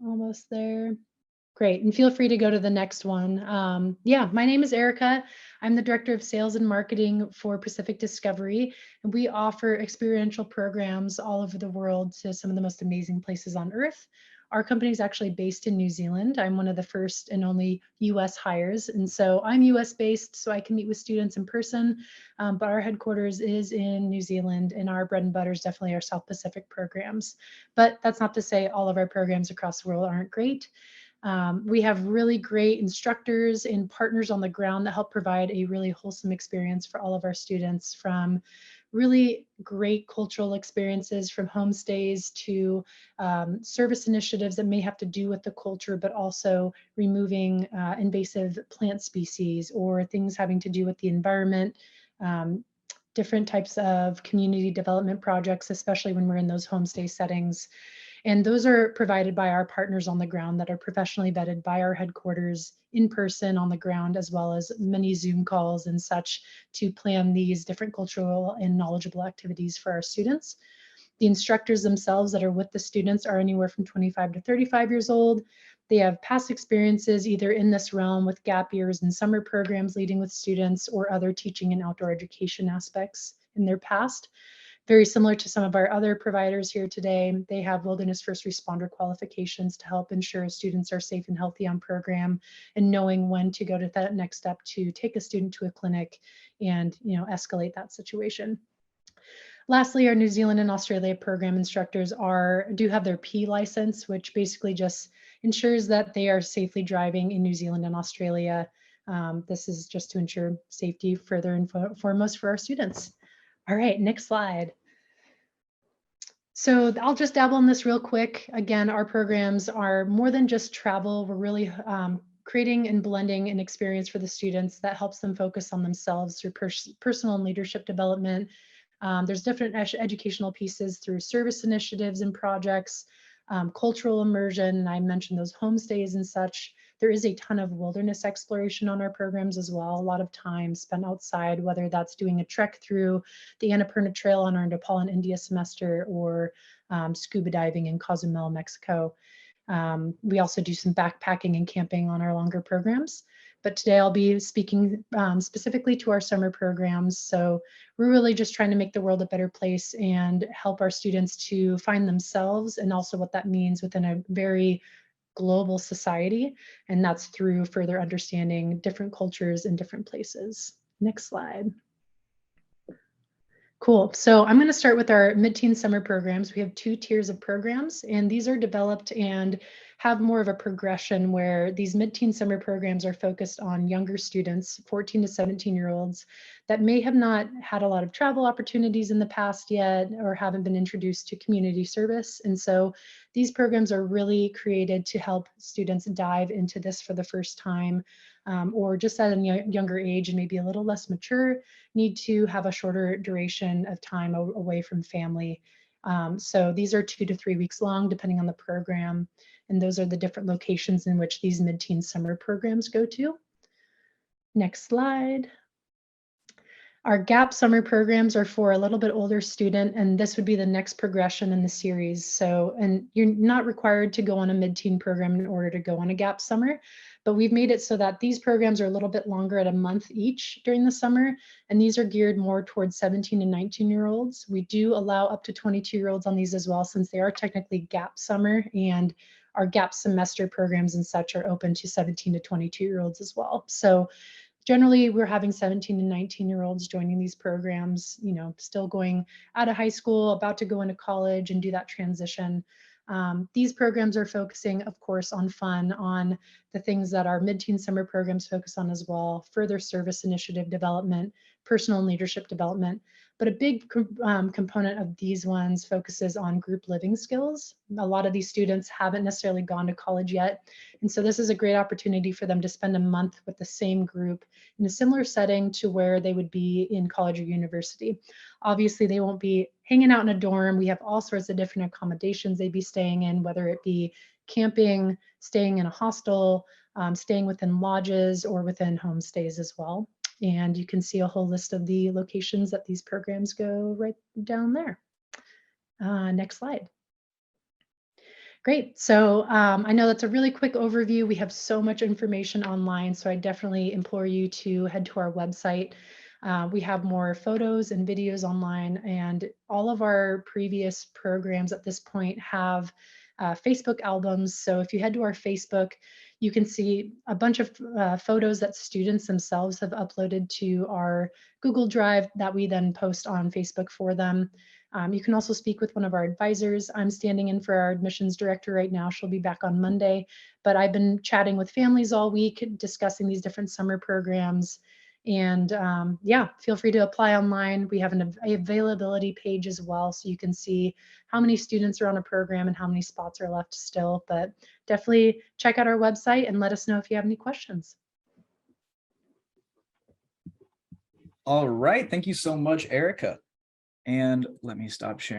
Almost there. Great, and feel free to go to the next one. Yeah, my name is Erica. I'm the Director of Sales and Marketing for Pacific Discovery, and we offer experiential programs all over the world to some of the most amazing places on Earth. Our company is actually based in New Zealand. I'm one of the first and only US hires, and so I'm US based, so I can meet with students in person, but our headquarters is in New Zealand, and our bread and butter is definitely our South Pacific programs. But that's not to say all of our programs across the world aren't great. We have really great instructors and partners on the ground that help provide a really wholesome experience for all of our students, from really great cultural experiences from homestays to service initiatives that may have to do with the culture, but also removing invasive plant species or things having to do with the environment. Different types of community development projects, especially when we're in those homestay settings. And those are provided by our partners on the ground that are professionally vetted by our headquarters in person on the ground, as well as many Zoom calls and such to plan these different cultural and knowledgeable activities for our students. The instructors themselves that are with the students are anywhere from 25 to 35 years old. They have past experiences either in this realm with gap years and summer programs leading with students or other teaching and outdoor education aspects in their past. Very similar to some of our other providers here today, they have wilderness first responder qualifications to help ensure students are safe and healthy on program, and knowing when to go to that next step to take a student to a clinic and escalate that situation. Lastly, our New Zealand and Australia program instructors do have their P license, which basically just ensures that they are safely driving in New Zealand and Australia. This is just to ensure safety further and foremost for our students. All right, next slide. So I'll just dabble in this real quick. Again, our programs are more than just travel. We're really creating and blending an experience for the students that helps them focus on themselves through personal and leadership development. There's different educational pieces through service initiatives and projects, cultural immersion, and I mentioned those homestays and such. There is a ton of wilderness exploration on our programs as well. A lot of time spent outside, whether that's doing a trek through the Annapurna Trail on our Nepal and India semester or scuba diving in Cozumel, Mexico. We also do some backpacking and camping on our longer programs. But today I'll be speaking specifically to our summer programs. So we're really just trying to make the world a better place and help our students to find themselves, and also what that means within a very global society. And that's through further understanding different cultures in different places. Next slide. Cool. So I'm going to start with our mid-teen summer programs. We have 2 tiers of programs, and these are developed and have more of a progression where these mid-teen summer programs are focused on younger students, 14 to 17-year-olds, that may have not had a lot of travel opportunities in the past yet or haven't been introduced to community service. And so these programs are really created to help students dive into this for the first time, or just at a younger age and maybe a little less mature, need to have a shorter duration of time away from family. So these are 2 to 3 weeks long, depending on the program. And those are the different locations in which these mid-teen summer programs go to. Next slide. Our GAP summer programs are for a little bit older student, and this would be the next progression in the series. So, and you're not required to go on a mid-teen program in order to go on a GAP summer, but we've made it so that these programs are a little bit longer at a month each during the summer, and these are geared more towards 17 and 19-year-olds. We do allow up to 22-year-olds on these as well, since they are technically GAP summer, and our GAP semester programs and such are open to 17 to 22-year-olds as well. So generally, we're having 17 and 19-year-olds joining these programs, still going out of high school, about to go into college and do that transition. These programs are focusing, of course, on fun, on the things that our mid-teen summer programs focus on as well, further service initiative development, personal and leadership development. But a big component of these ones focuses on group living skills. A lot of these students haven't necessarily gone to college yet. And so this is a great opportunity for them to spend a month with the same group in a similar setting to where they would be in college or university. Obviously, they won't be hanging out in a dorm. We have all sorts of different accommodations they'd be staying in, whether it be camping, staying in a hostel, staying within lodges, or within homestays as well. And you can see a whole list of the locations that these programs go right down there. Next slide. Great. So I know that's a really quick overview. We have so much information online, so I definitely implore you to head to our website. We have more photos and videos online, and all of our previous programs at this point have Facebook albums. So if you head to our Facebook, you can see a bunch of photos that students themselves have uploaded to our Google Drive that we then post on Facebook for them. You can also speak with one of our advisors. I'm standing in for our admissions director right now. She'll be back on Monday, but I've been chatting with families all week, discussing these different summer programs. And yeah, feel free to apply online. We have an availability page as well, so you can see how many students are on a program and how many spots are left still. But definitely check out our website and let us know if you have any questions. All right. Thank you so much, Erica. And let me stop sharing.